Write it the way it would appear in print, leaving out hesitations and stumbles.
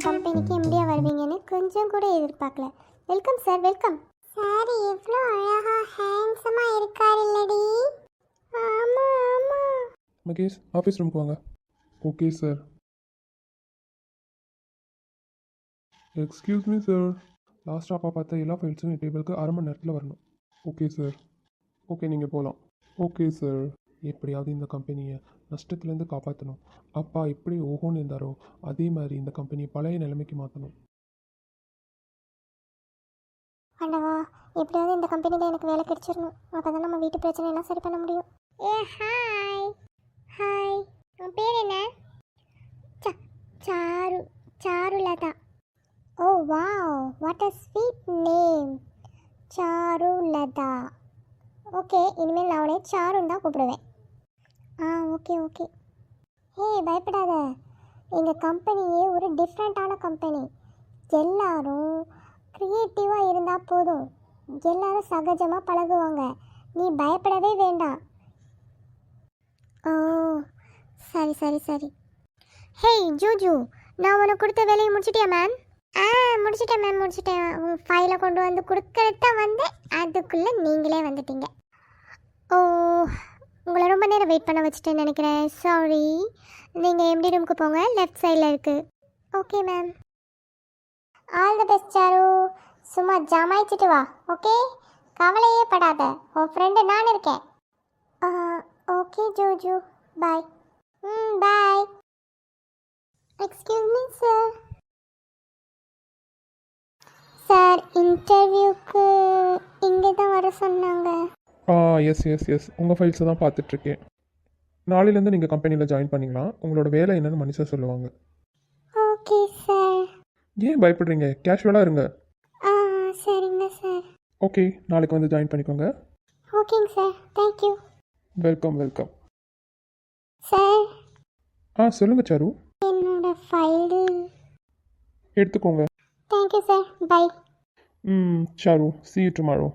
கம்பெனிக்கு எம்டியா வருவீங்கன்னு கொஞ்சம் கூட எதிர்பார்க்கல. Welcome sir, welcome. சார் எவ்வளோ அழகா ஹேண்ட்ஸமா இருக்கார் இல்லடி? ஆமா ஆமா. மகேஷ் ஆஃபீஸ் ரூமுக்கு வாங்க. Okay sir. Excuse me sir, last ஸ்டாப்பாக பார்த்த எல்லா ஃபைல்ஸும் என் டேபிளுக்கு அரை மணி நேரத்தில் வரணும். Okay sir. ஓகே, நீங்கள் போகலாம். Okay sir. எப்படியாவது இந்த கம்பெனியை நஷ்டத்துலேருந்து காப்பாற்றணும். அப்பா எப்படி ஓஹோன்னு இருந்தாரோ அதே மாதிரி இந்த கம்பெனியை பழைய நிலைமைக்கு மாற்றணும். ஆண்டவா, எப்படியாவது இந்த கம்பெனியில் எனக்கு வேலை கிடைச்சிடணும். அப்போ தான் நம்ம வீட்டு பிரச்சனையெல்லாம் சரி பண்ண முடியும். ஏ ஹாய். ஹாய், உன் பேர் என்ன? Charu. Charulatha. Oh wow, what a sweet name. Charulatha. Okay, இனிமேல் நான் உடனே சாருன்னு தான் கூப்பிடுவேன். Okay okay. ஏய் பயப்படாத, எங்கள் கம்பெனியே ஒரு டிஃப்ரெண்ட்டான கம்பெனி. எல்லாரும் க்ரியேட்டிவாக இருந்தால் போதும், எல்லாரும் சகஜமாக பழகுவாங்க. நீ பயப்படவே வேண்டாம். ஓ சரி சரி சரி. ஹேய் ஜூஜு, நான் உனக்கு கொடுத்த வேலையை முடிச்சிட்டியா மேம்? முடிச்சிட்டேன் மேம், முடிச்சிட்டேன். உங்கள் ஃபைலை கொண்டு வந்து கொடுக்கறது தான் வந்தேன், அதுக்குள்ளே நீங்களே வந்துட்டீங்க. ஓ, உங்களை ரொம்ப நேரம் வெயிட் பண்ண வச்சுட்டேன்னு நினைக்கிறேன். சாரி. நீங்கள் எம்டி ரூமுக்கு போங்க, லெஃப்ட் சைடில் இருக்குது. Okay ma'am. All the best Charu. சும்மா ஜமாய்ச்சிட்டு வா, ஓகே? கவலையே படாத, உன் ஃப்ரெண்டு நான் இருக்கேன். ஓகே ஜூஜு, bye. Bye. Excuse me sir. Sir இன்டர்வியூக்கு இங்கே தான் வர சொன்னாங்க. எஸ் எஸ் எஸ், உங்கள் ஃபைல்ஸை தான் பார்த்துட்ருக்கேன். நாளையிலேருந்து நீங்கள் கம்பெனியில் ஜாயின் பண்ணிக்கலாம். உங்களோட வேலை என்னன்னு மனுஷா சொல்லுவாங்க. Okay sir. ஏன் பயப்படுறீங்க? கேஷுவலாக இருங்க. சரிங்க சார். ஓகே, நாளைக்கு வந்து ஜாயின் பண்ணிக்கோங்க. ஓகேங்க sir, thank you. Welcome welcome. Sir சொல்லுங்கள் சாரு. என்னோட ஃபைல் எடுத்துக்கோங்க. Thank you sir, bye. Charu, see you tomorrow.